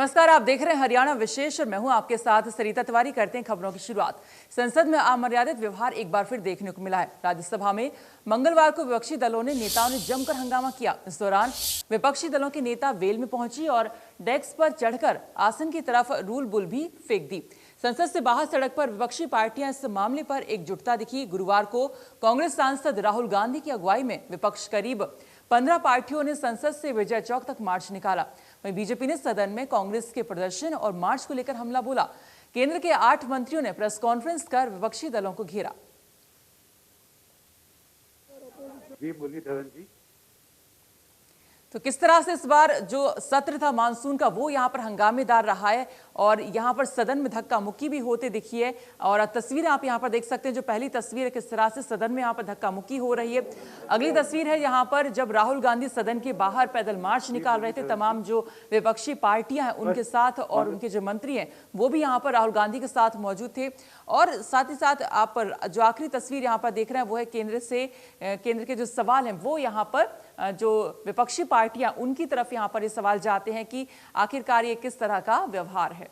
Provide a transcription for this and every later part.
नमस्कार, आप देख रहे हैं हरियाणा विशेष और मैं हूं आपके साथ सरिता तिवारी। करते हैं खबरों की शुरुआत। संसद में अमर्यादित व्यवहार एक बार फिर देखने को मिला है। राज्यसभा में मंगलवार को विपक्षी दलों ने नेताओं ने जमकर हंगामा किया। इस दौरान विपक्षी दलों के नेता वेल में पहुंची और डेस्क पर चढ़कर आसन की तरफ रूल बुल भी फेंक दी। संसद से बाहर सड़क पर विपक्षी पार्टियां इस मामले पर एकजुटता दिखी। गुरुवार को कांग्रेस सांसद राहुल गांधी की अगुवाई में विपक्ष करीब 15 पार्टियों ने संसद से विजय चौक तक मार्च निकाला। वहीं बीजेपी ने सदन में कांग्रेस के प्रदर्शन और मार्च को लेकर हमला बोला। केंद्र के 8 मंत्रियों ने प्रेस कॉन्फ्रेंस कर विपक्षी दलों को घेरा। जी बोलिए धवन जी। तो किस तरह से इस बार जो सत्र था मानसून का वो यहाँ पर हंगामेदार रहा है और यहाँ पर सदन में धक्का मुक्की भी होते दिखी है। और तस्वीरें आप यहाँ पर देख सकते हैं। जो पहली तस्वीर है किस तरह से सदन में यहाँ पर धक्का मुक्की हो रही है। अगली तस्वीर है यहाँ पर जब राहुल गांधी सदन के बाहर पैदल मार्च निकाल रहे थे। तमाम जो विपक्षी पार्टियां हैं उनके साथ और उनके जो मंत्री हैं वो भी यहाँ पर राहुल गांधी के साथ मौजूद थे। और साथ ही साथ आप जो आखिरी तस्वीर यहाँ पर देख रहे हैं वो है केंद्र के जो सवाल हैं वो यहाँ पर जो विपक्षी पार्टियां उनकी तरफ यहां पर ये सवाल जाते हैं कि आखिरकार ये किस तरह का व्यवहार है।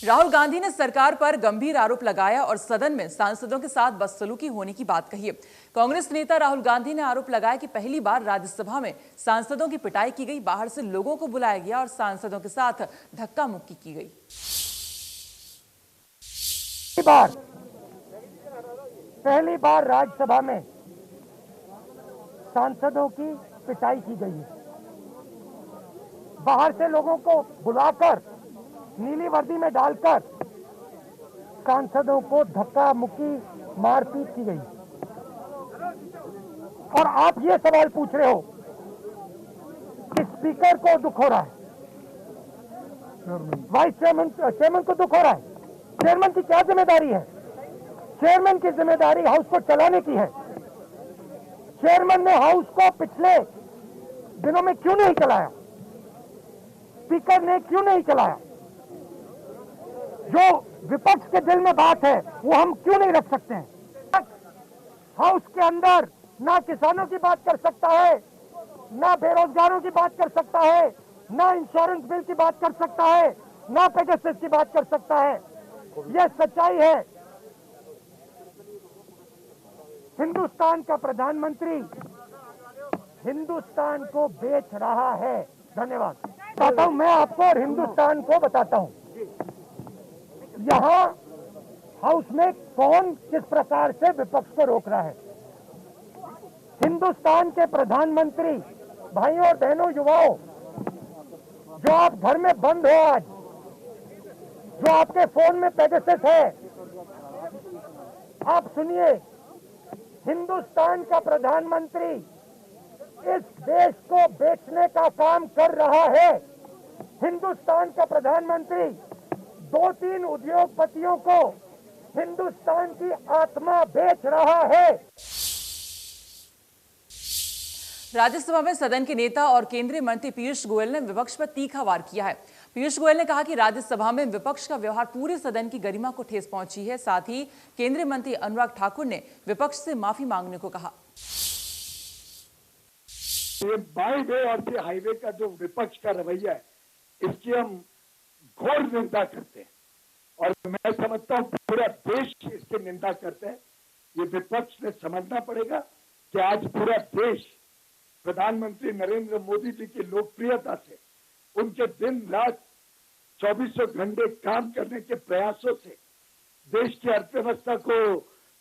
राहुल गांधी ने सरकार पर गंभीर आरोप लगाया और सदन में सांसदों के साथ बदसलूकी होने की बात कही है। कांग्रेस नेता राहुल गांधी ने आरोप लगाया कि पहली बार राज्यसभा में सांसदों की पिटाई की गई, बाहर से लोगों को बुलाया गया और सांसदों के साथ धक्का मुक्की की गई। पहली बार राज्यसभा में सांसदों की पिटाई की गई है। बाहर से लोगों को बुलाकर नीली वर्दी में डालकर सांसदों को धक्का मुक्की मारपीट की गई। और आप ये सवाल पूछ रहे हो कि स्पीकर को दुख हो रहा है, वाइस चेयरमैन को दुख हो रहा है। चेयरमैन की क्या जिम्मेदारी है? चेयरमैन की जिम्मेदारी हाउस को चलाने की है। चेयरमैन ने हाउस को पिछले दिनों में क्यों नहीं चलाया? स्पीकर ने क्यों नहीं चलाया? जो विपक्ष के दिल में बात है वो हम क्यों नहीं रख सकते हैं? हाउस के अंदर ना किसानों की बात कर सकता है, ना बेरोजगारों की बात कर सकता है, ना इंश्योरेंस बिल की बात कर सकता है, ना पेगासस की बात कर सकता है। यह सच्चाई है। हिंदुस्तान का प्रधानमंत्री हिंदुस्तान को बेच रहा है। धन्यवाद। बताता हूं मैं आपको और हिंदुस्तान को बताता हूं यहां हाउस में कौन किस प्रकार से विपक्ष को रोक रहा है। हिंदुस्तान के प्रधानमंत्री, भाइयों और बहनों, युवाओं, जो आप घर में बंद हो आज, जो आपके फोन में पेगासस है, आप सुनिए, हिंदुस्तान का प्रधानमंत्री इस देश को बेचने का काम कर रहा है। हिंदुस्तान का प्रधानमंत्री 2-3 उद्योगपतियों को हिंदुस्तान की आत्मा बेच रहा है। राज्यसभा में सदन के नेता और केंद्रीय मंत्री पीयूष गोयल ने विपक्ष पर तीखा वार किया है। पीयूष गोयल ने कहा कि राज्यसभा में विपक्ष का व्यवहार पूरे सदन की गरिमा को ठेस पहुंची है। साथ ही केंद्रीय मंत्री अनुराग ठाकुर ने विपक्ष से माफी मांगने को कहा। ये बाई वे और दी हाईवे का जो विपक्ष का रवैया है इसकी हम घोर निंदा करते हैं और मैं समझता हूं पूरा देश इसकी निंदा करते हैं। ये विपक्ष ने समझना पड़ेगा कि आज पूरा देश प्रधानमंत्री नरेंद्र मोदी जी की लोकप्रियता से, उनके दिन रात 24 घंटे काम करने के प्रयासों से, देश की अर्थव्यवस्था को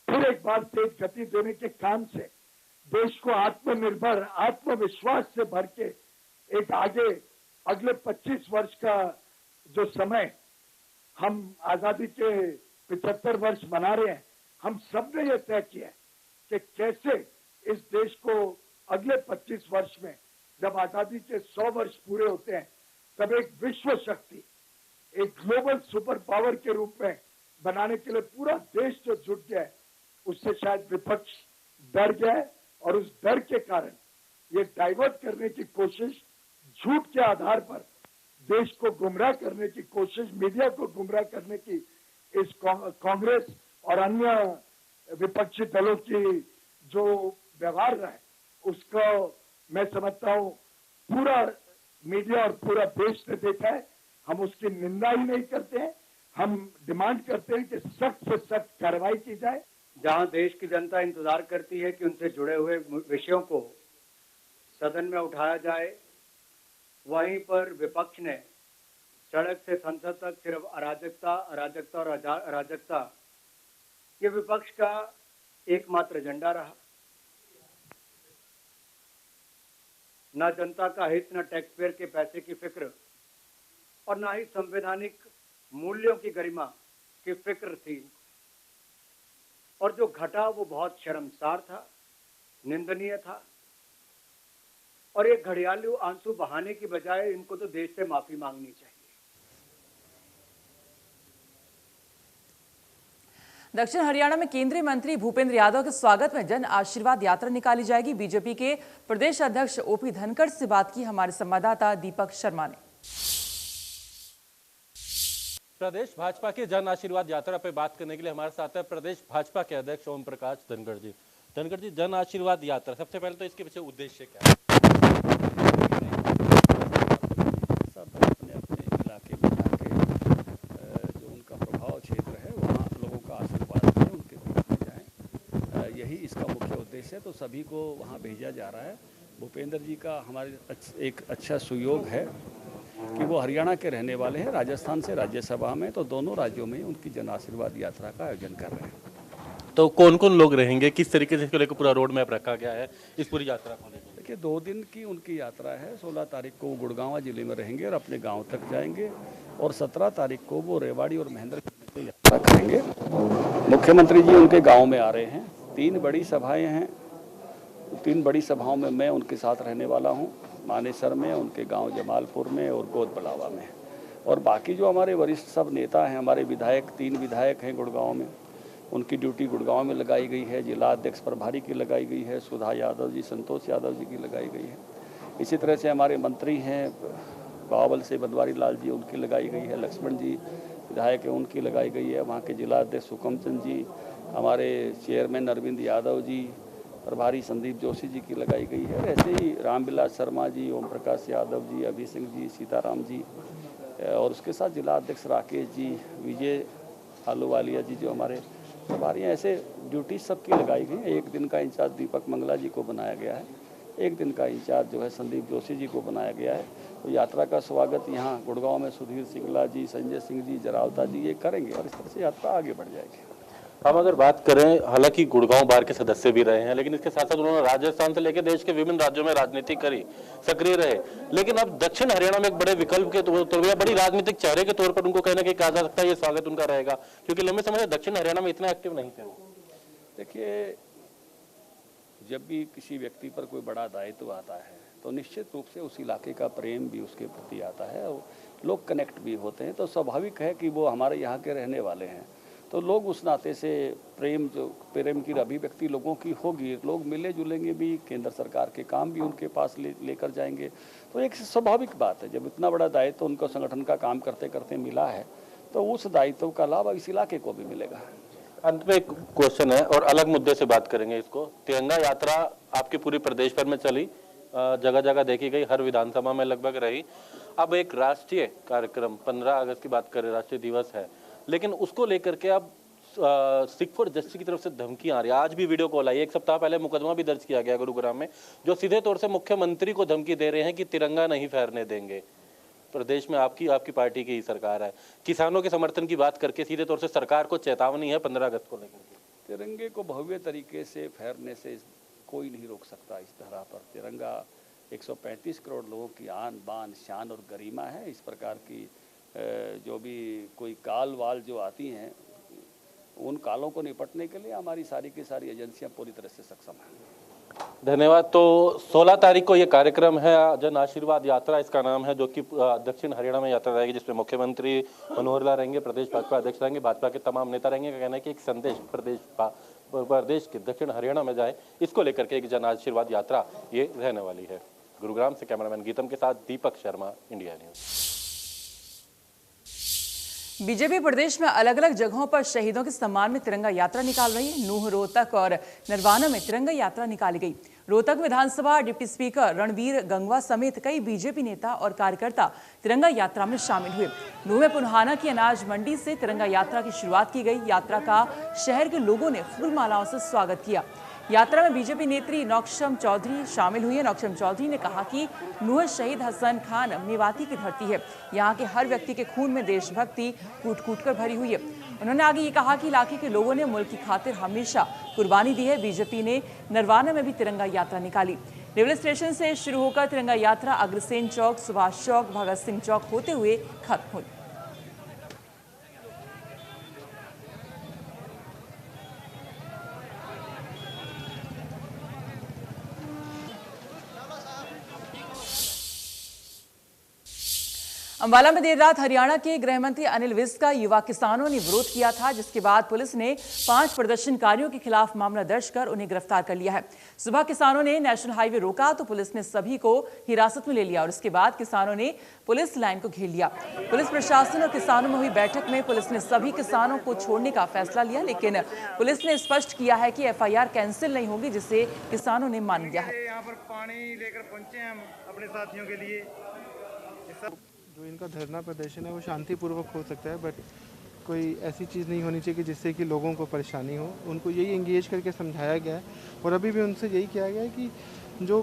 फिर एक बार तेज गति देने के काम से, देश को आत्मनिर्भर, आत्मविश्वास से भर के एक आगे अगले 25 वर्ष का जो समय हम आजादी के 75 वर्ष मना रहे हैं, हम सब ने यह तय किया है कि कैसे इस देश को अगले 25 वर्ष में जब आजादी के 100 वर्ष पूरे होते हैं तब एक विश्व शक्ति, एक ग्लोबल सुपर पावर के रूप में बनाने के लिए पूरा देश जो जुट गया है, उससे शायद विपक्ष डर गया है और उस डर के कारण ये डाइवर्ट करने की कोशिश, झूठ के आधार पर देश को गुमराह करने की कोशिश, मीडिया को गुमराह करने की इस कांग्रेस और अन्य विपक्षी दलों की जो व्यवहार रहा है उसको मैं समझता हूं पूरा मीडिया और पूरा देश ने देखा है। हम उसकी निंदा ही नहीं करते हैं, हम डिमांड करते हैं कि सख्त से सख्त कार्रवाई की जाए। जहां देश की जनता इंतजार करती है कि उनसे जुड़े हुए विषयों को सदन में उठाया जाए, वहीं पर विपक्ष ने सड़क से संसद तक सिर्फ अराजकता अराजकता और अराजकता, ये विपक्ष का एकमात्र एजेंडा रहा। न जनता का हित, न टैक्स पेयर के पैसे की फिक्र और न ही संवैधानिक मूल्यों की गरिमा की फिक्र थी। और जो घटा वो बहुत शर्मसार था, निंदनीय था। और ये घड़ियालू आंसू बहाने की बजाय इनको तो देश से माफी मांगनी चाहिए। दक्षिण हरियाणा में केंद्रीय मंत्री भूपेंद्र यादव के स्वागत में जन आशीर्वाद यात्रा निकाली जाएगी। बीजेपी के प्रदेश अध्यक्ष ओपी धनखड़ से बात की हमारे संवाददाता दीपक शर्मा ने। प्रदेश भाजपा की जन आशीर्वाद यात्रा पे बात करने के लिए हमारे साथ है प्रदेश भाजपा के अध्यक्ष ओम प्रकाश धनखड़ जी। धनखड़ जी, जन आशीर्वाद यात्रा, सबसे पहले तो इसके पीछे उद्देश्य क्या है? सब अपने अपने इलाके में जाके जो उनका प्रभाव क्षेत्र है वहाँ लोगों का आशीर्वाद लें, उनके बीच में जाएं, यही इसका मुख्य उद्देश्य है। तो सभी को वहाँ भेजा जा रहा है। भूपेंद्र जी का हमारे एक अच्छा सुयोग है कि वो हरियाणा के रहने वाले हैं, राजस्थान से राज्यसभा में, तो दोनों राज्यों में उनकी जन आशीर्वाद यात्रा का आयोजन कर रहे हैं। तो कौन कौन लोग रहेंगे, किस तरीके से इसको लेकर पूरा रोड मैप रखा गया है इस पूरी यात्रा को लेकर? देखिए, 2 दिन की उनकी यात्रा है। 16 तारीख को वो गुड़गांव जिले में रहेंगे और अपने गांव तक जाएंगे और 17 तारीख को वो रेवाड़ी और महेंद्र से यात्रा करेंगे। मुख्यमंत्री जी उनके गाँव में आ रहे हैं। 3 बड़ी सभाएँ हैं। 3 बड़ी सभाओं में मैं उनके साथ रहने वाला हूँ, मानेसर में, उनके गांव जमालपुर में और गोदबलावा में। और बाकी जो हमारे वरिष्ठ सब नेता हैं, हमारे विधायक, 3 विधायक हैं गुड़गांव में, उनकी ड्यूटी गुड़गांव में लगाई गई है। जिला अध्यक्ष प्रभारी की लगाई गई है, सुधा यादव जी, संतोष यादव जी की लगाई गई है। इसी तरह से हमारे मंत्री हैं बावल से बनवारी लाल जी, उनकी लगाई गई है। लक्ष्मण जी विधायक हैं, उनकी लगाई गई है। वहाँ के जिला अध्यक्ष हुकम चंद जी, हमारे चेयरमैन अरविंद यादव जी, प्रभारी संदीप जोशी जी की लगाई गई है। ऐसे ही रामविलास शर्मा जी, ओम प्रकाश यादव जी, अभी सिंह जी, सीताराम जी, और उसके साथ जिला अध्यक्ष राकेश जी, विजय आलूवालिया जी जो हमारे प्रभारी हैं। ऐसे ड्यूटी सबकी लगाई गई है। 1 दिन का इंचार्ज दीपक मंगला जी को बनाया गया है। 1 दिन का इंचार्ज जो है संदीप जोशी जी को बनाया गया है। तो यात्रा का स्वागत यहाँ गुड़गांव में सुधीर सिंगला जी, संजय सिंह जी, जरावता जी ये करेंगे और इस तरह से यात्रा आगे बढ़ जाएगी। हम अगर बात करें, हालांकि गुड़गांव बार के सदस्य भी रहे हैं, लेकिन इसके साथ साथ उन्होंने राजस्थान से लेकर देश के विभिन्न राज्यों में राजनीति करी, सक्रिय रहे। लेकिन अब दक्षिण हरियाणा में एक बड़े विकल्प के तौर पर, बड़ी राजनीतिक चेहरे के तौर पर उनको कहना कि कहा जा सकता है ये स्वागत उनका रहेगा, क्योंकि लंबे समय से दक्षिण हरियाणा में इतना एक्टिव नहीं थे। देखिए, जब भी किसी व्यक्ति पर कोई बड़ा दायित्व आता है तो निश्चित रूप से उस इलाके का प्रेम भी उसके प्रति आता है और लोग कनेक्ट भी होते हैं। तो स्वाभाविक है कि वो हमारे यहाँ के रहने वाले हैं, तो लोग उस नाते से प्रेम की अभिव्यक्ति लोगों की होगी। लोग मिले जुलेंगे भी, केंद्र सरकार के काम भी उनके पास लेकर जाएंगे। तो एक स्वाभाविक बात है, जब इतना बड़ा दायित्व उनको संगठन का काम करते करते मिला है तो उस दायित्व का लाभ इस इलाके को भी मिलेगा। अंत में एक क्वेश्चन है और अलग मुद्दे से बात करेंगे इसको। तिरंगा यात्रा आपके पूरे प्रदेश भर में चली, जगह जगह देखी गई, हर विधानसभा में लगभग रही। अब एक राष्ट्रीय कार्यक्रम 15 अगस्त की बात करें, राष्ट्रीय दिवस है, लेकिन उसको लेकर के अब सिख फॉर जस्टिस की तरफ से धमकियां आ रही है। आज भी वीडियो कॉल आई, 1 सप्ताह पहले मुकदमा भी दर्ज किया गया गुरुग्राम में, जो सीधे तौर से मुख्यमंत्री को धमकी दे रहे हैं कि तिरंगा नहीं फहरने देंगे। प्रदेश में आपकी पार्टी की ही सरकार है, किसानों के समर्थन की बात करके सीधे तौर से सरकार को चेतावनी है 15 अगस्त को लेकर। तिरंगे को भव्य तरीके से फहरने से कोई नहीं रोक सकता। इस धरा पर तिरंगा 135 करोड़ लोगों की आन बान शान और गरिमा है। इस प्रकार की जो भी कोई काल वाल जो आती हैं, उन कालों को निपटने के लिए हमारी सारी की सारी एजेंसियां पूरी तरह से सक्षम हैं। धन्यवाद। तो 16 तारीख को ये कार्यक्रम है, जन आशीर्वाद यात्रा इसका नाम है, जो कि दक्षिण हरियाणा में यात्रा रहेगी, जिसमें मुख्यमंत्री मनोहर लाल रहेंगे, प्रदेश भाजपा अध्यक्ष रहेंगे, भाजपा के तमाम नेता रहेंगे। का कहना है कि एक संदेश प्रदेश के दक्षिण हरियाणा में जाए, इसको लेकर के एक जन आशीर्वाद यात्रा ये रहने वाली है। गुरुग्राम से कैमरामैन गीतम के साथ Deepak Sharma, India news. BJP प्रदेश में अलग अलग जगहों पर शहीदों के सम्मान में तिरंगा यात्रा निकाल रही है। नूह, रोहतक और नरवाना में तिरंगा यात्रा निकाली गई। रोहतक विधानसभा डिप्टी स्पीकर रणवीर गंगवा समेत कई बीजेपी नेता और कार्यकर्ता तिरंगा यात्रा में शामिल हुए। नूह में पुनहाना की अनाज मंडी से तिरंगा यात्रा की शुरुआत की गई। यात्रा का शहर के लोगों ने फूल मालाओं से स्वागत किया। यात्रा में बीजेपी नेत्री नौक्षम चौधरी शामिल हुई है। नौक्षम चौधरी ने कहा कि नूह शहीद हसन खान मेवाती की धरती है। यहाँ के हर व्यक्ति के खून में देशभक्ति कूट कूट कर भरी हुई है। उन्होंने आगे ये कहा कि इलाके के लोगों ने मुल्क की खातिर हमेशा कुर्बानी दी है। बीजेपी ने नरवाना में भी तिरंगा यात्रा निकाली। रेलवे स्टेशन से शुरू होकर तिरंगा यात्रा अग्रसेन चौक, सुभाष चौक, भगत सिंह चौक होते हुए खत्म हुई। अंबाला में देर रात हरियाणा के गृह मंत्री अनिल विज का युवा किसानों ने विरोध किया था, जिसके बाद पुलिस ने 5 प्रदर्शनकारियों के खिलाफ मामला दर्ज कर उन्हें गिरफ्तार कर लिया है। सुबह किसानों ने नेशनल हाईवे रोका तो पुलिस ने सभी को हिरासत में ले लिया और इसके बाद किसानों ने पुलिस लाइन को घेर लिया। पुलिस प्रशासन और किसानों में हुई बैठक में पुलिस ने सभी किसानों को छोड़ने का फैसला लिया, लेकिन पुलिस ने स्पष्ट किया है कि FIR कैंसिल नहीं होगी, जिसे किसानों ने मान लिया है। यहाँ पर पानी लेकर पहुंचे हैं हम अपने साथियों के लिए। जो इनका धरना प्रदर्शन है वो शांतिपूर्वक हो सकता है, बट कोई ऐसी चीज़ नहीं होनी चाहिए कि जिससे कि लोगों को परेशानी हो। उनको यही एंगेज करके समझाया गया है और अभी भी उनसे यही किया गया है कि जो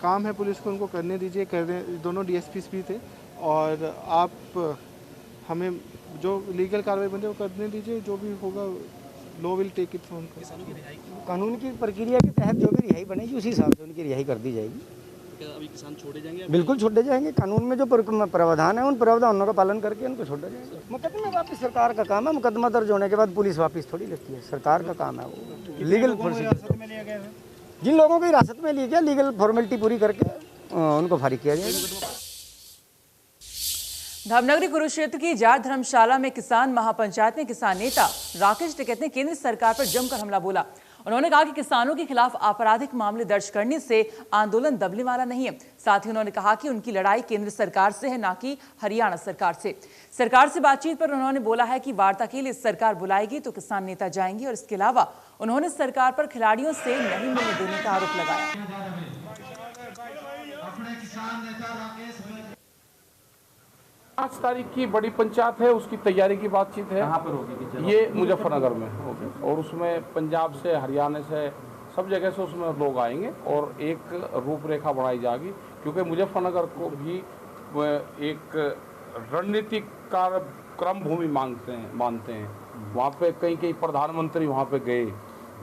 काम है पुलिस को उनको करने दीजिए। दोनों DSPs भी थे और आप हमें जो लीगल कार्रवाई बनती है वो करने दीजिए, जो भी होगा लो विल टेक इट ऑन। कानून की प्रक्रिया के तहत जो भी रिहाई बनेगी उसी हिसाब से उनकी रिहाई कर दी जाएगी। अभी किसान छोड़े जाएंगे? बिल्कुल छोड़े जाएंगे। कानून में जो प्रावधान है उन प्रावधानों का पालन करके उनको छोड़ा जाएगा। मुकदमा वापस सरकार का काम है। मुकदमा दर्ज होने के बाद पुलिस वापस थोड़ी लेती है, सरकार का काम है वो। लीगल जिन लोगों को हिरासत में लिया गया लीगल फॉर्मेलिटी पूरी करके उनको फारिग किया जाएगा। धामनगरी कुरुक्षेत्र की जाट धर्मशाला में किसान महापंचायत में किसान नेता राकेश टिकैत ने केंद्र सरकार पर जमकर हमला बोला। उन्होंने कहा कि किसानों के खिलाफ आपराधिक मामले दर्ज करने से आंदोलन दबने वाला नहीं है। साथ ही उन्होंने कहा कि उनकी लड़ाई केंद्र सरकार से है, ना कि हरियाणा सरकार से। सरकार से बातचीत पर उन्होंने बोला है कि वार्ता के लिए सरकार बुलाएगी तो किसान नेता जाएंगे और इसके अलावा उन्होंने सरकार पर खिलाड़ियों से नहीं मिलने देने का आरोप लगाया। 5 तारीख की बड़ी पंचायत है, उसकी तैयारी की बातचीत है। कहाँ पर होगी? ये मुजफ्फरनगर में होगी और उसमें पंजाब से, हरियाणा से, सब जगह से उसमें लोग आएंगे और एक रूपरेखा बनाई जाएगी, क्योंकि मुजफ्फरनगर को भी एक रणनीतिक कार्यक्रम भूमि मानते हैं। वहाँ पे कई प्रधानमंत्री वहाँ पे गए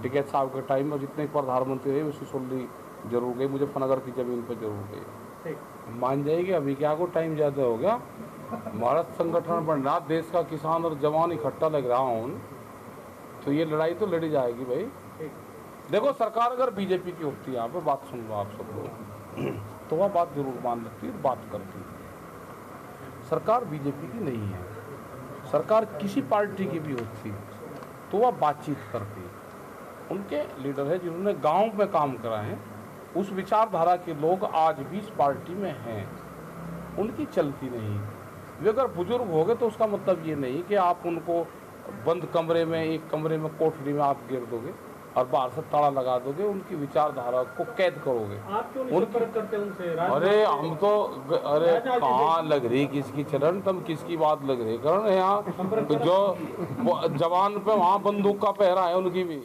टिकैत साहब के टाइम में। जितने प्रधानमंत्री रहे उसी सोली जरूर गए, मुजफ्फरनगर की जमीन पर जरूर गए। मान जाएंगे अभी क्या को टाइम ज़्यादा हो गया। भारत संगठन बन रहा, देश का किसान और जवान इकट्ठा लग रहा हूँ, तो ये लड़ाई तो लड़ी जाएगी भाई। देखो सरकार अगर बीजेपी की होती है, यहाँ पे बात सुन लो आप सब लोग, तो वह बात जरूर मान लेती है, बात करती है। सरकार बीजेपी की नहीं है, सरकार किसी पार्टी की भी होती तो वह बातचीत करती। उनके लीडर है जिन्होंने गाँव में काम करा है, उस विचारधारा के लोग आज भी इस पार्टी में हैं, उनकी चलती नहीं। वे अगर बुजुर्ग हो गए तो उसका मतलब ये नहीं कि आप उनको बंद कमरे में, एक कमरे में, कोठरी में आप गिर दोगे और बाहर से ताला लगा दोगे, उनकी विचारधारा को कैद करोगे। आप क्यों नहीं संपर्क करते उनसे? अरे हम तो, अरे कहाँ लग रही किसकी चरण, तुम किसकी बात लग रही करण? यहाँ जो जवान पे वहाँ बंदूक का पहरा है उनकी भी।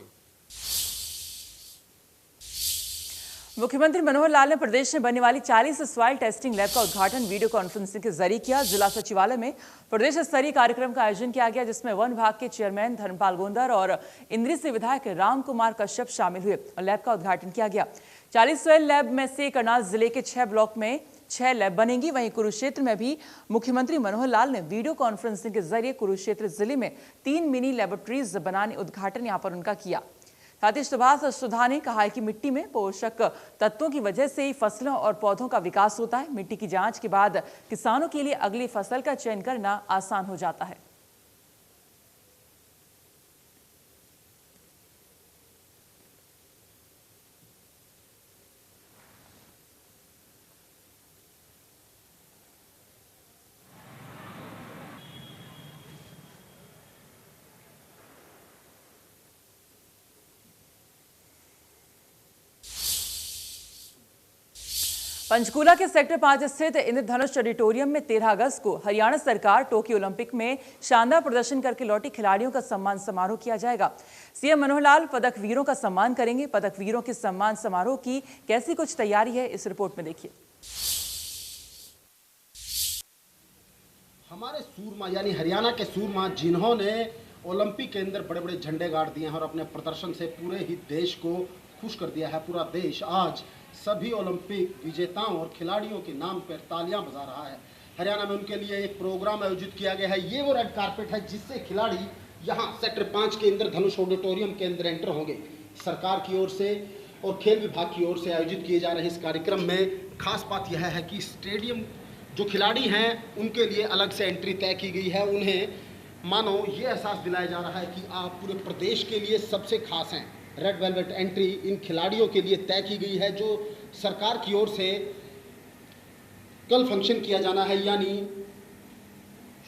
मुख्यमंत्री मनोहर लाल ने प्रदेश में बनने वाली 40 सॉइल टेस्टिंग लैब का उद्घाटन वीडियो कॉन्फ्रेंसिंग के जरिए किया। जिला सचिवालय में प्रदेश स्तरीय कार्यक्रम का आयोजन किया गया, जिसमें वन विभाग के चेयरमैन धर्मपाल गोंदर और इंद्री से विधायक राम कुमार कश्यप शामिल हुए और लैब का उद्घाटन किया गया। 40 सॉइल लैब में से करनाल जिले के 6 ब्लॉक में 6 लैब बनेंगी। वहीं कुरुक्षेत्र में भी मुख्यमंत्री मनोहर लाल ने वीडियो कॉन्फ्रेंसिंग के जरिए कुरुक्षेत्र जिले में 3 मिनी लेबोरेटरीज बनाने उद्घाटन यहाँ पर उनका किया। साथ ही सुभाष सुधा ने कहा है कि मिट्टी में पोषक तत्वों की वजह से ही फसलों और पौधों का विकास होता है। मिट्टी की जांच के बाद किसानों के लिए अगली फसल का चयन करना आसान हो जाता है। पंचकूला के सेक्टर 5 स्थित इंद्रधनुष ऑडिटोरियम में 13 अगस्त को हरियाणा सरकार टोक्यो ओलंपिक में शानदार प्रदर्शन करके लौटी खिलाड़ियों का सम्मान समारोह किया जाएगा। सीएम मनोहर लाल पदक वीरों का सम्मान करेंगे। पदक वीरों के सम्मान समारोह की कैसी कुछ तैयारी है, इस रिपोर्ट में देखिए। हमारे सूरमा यानी हरियाणा के सूरमा जिन्होंने ओलंपिक के अंदर बड़े बड़े झंडे गाड़ दिए हैं और अपने प्रदर्शन से पूरे ही देश को खुश कर दिया है, पूरा देश आज सभी ओलंपिक विजेताओं और खिलाड़ियों के नाम पर तालियां बजा रहा है। हरियाणा में उनके लिए एक प्रोग्राम आयोजित किया गया है। ये वो रेड कारपेट है जिससे खिलाड़ी यहाँ सेक्टर 5 के इंद्रधनुष ऑडिटोरियम के अंदर एंटर होंगे। सरकार की ओर से और खेल विभाग की ओर से आयोजित किए जा रहे इस कार्यक्रम में खास बात यह है कि स्टेडियम जो खिलाड़ी हैं उनके लिए अलग से एंट्री तय की गई है। उन्हें मानो ये एहसास दिलाया जा रहा है कि आप पूरे प्रदेश के लिए सबसे खास हैं। रेड वेलवेट एंट्री इन खिलाड़ियों के लिए तय की गई है जो सरकार की ओर से कल फंक्शन किया जाना है, यानी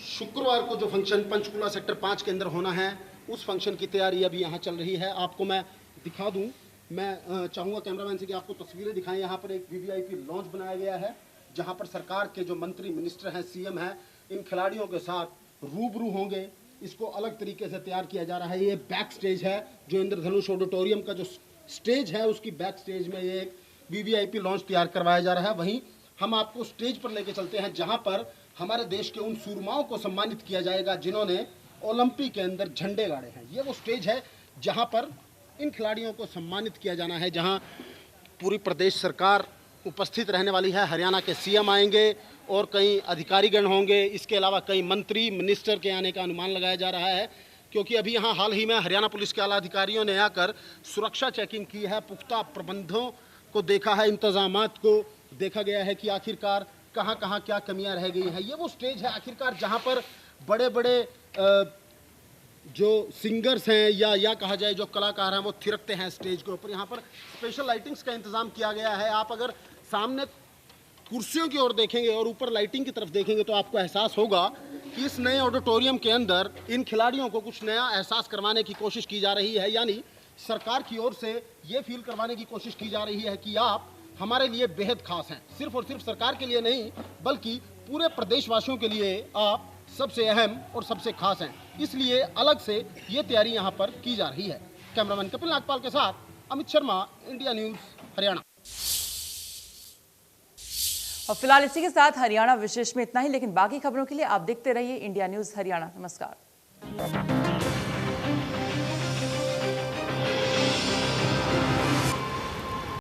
शुक्रवार को जो फंक्शन पंचकूला सेक्टर 5 के अंदर होना है उस फंक्शन की तैयारी अभी यहाँ चल रही है। आपको मैं दिखा दूँ, मैं चाहूँगा कैमरामैन से कि आपको तस्वीरें दिखाएं। यहाँ पर एक वीवीआईपी लॉन्च बनाया गया है जहाँ पर सरकार के जो मंत्री मिनिस्टर हैं, सीएम हैं, इन खिलाड़ियों के साथ रूबरू होंगे। इसको अलग तरीके से तैयार किया जा रहा है। ये बैक स्टेज है, जो इंद्रधनुष ऑडिटोरियम का जो स्टेज है उसकी बैक स्टेज में ये एक वीवीआईपी लॉन्च तैयार करवाया जा रहा है। वहीं हम आपको स्टेज पर लेके चलते हैं जहां पर हमारे देश के उन सूरमाओं को सम्मानित किया जाएगा जिन्होंने ओलंपिक के अंदर झंडे गाड़े हैं। ये वो स्टेज है जहां पर इन खिलाड़ियों को सम्मानित किया जाना है, जहां पूरी प्रदेश सरकार उपस्थित रहने वाली है। हरियाणा के सीएम आएंगे और कई अधिकारीगण होंगे। इसके अलावा कई मंत्री मिनिस्टर के आने का अनुमान लगाया जा रहा है, क्योंकि अभी यहाँ हाल ही में हरियाणा पुलिस के आला अधिकारियों ने आकर सुरक्षा चेकिंग की है, पुख्ता प्रबंधों को देखा है, इंतजामात को देखा गया है कि आखिरकार कहाँ कहाँ क्या कमियां रह गई हैं। ये वो स्टेज है आखिरकार जहाँ पर बड़े बड़े जो सिंगर्स हैं या कहा जाए जो कलाकार हैं वो थिरकते हैं स्टेज के ऊपर। यहाँ पर स्पेशल लाइटिंग्स का इंतज़ाम किया गया है। आप अगर सामने कुर्सियों की ओर देखेंगे और ऊपर लाइटिंग की तरफ देखेंगे तो आपको एहसास होगा कि इस नए ऑडिटोरियम के अंदर इन खिलाड़ियों को कुछ नया एहसास करवाने की कोशिश की जा रही है, यानी सरकार की ओर से ये फील करवाने की कोशिश की जा रही है कि आप हमारे लिए बेहद खास हैं। सिर्फ और सिर्फ सरकार के लिए नहीं बल्कि पूरे प्रदेशवासियों के लिए आप सबसे अहम और सबसे खास हैं। इसलिए अलग से ये तैयारी यहाँ पर की जा रही है। कैमरामैन कपिल नागपाल के साथ अमित शर्मा, इंडिया न्यूज़ हरियाणा। और फिलहाल इसी के साथ हरियाणा विशेष में इतना ही, लेकिन बाकी खबरों के लिए आप देखते रहिए इंडिया न्यूज़ हरियाणा। नमस्कार।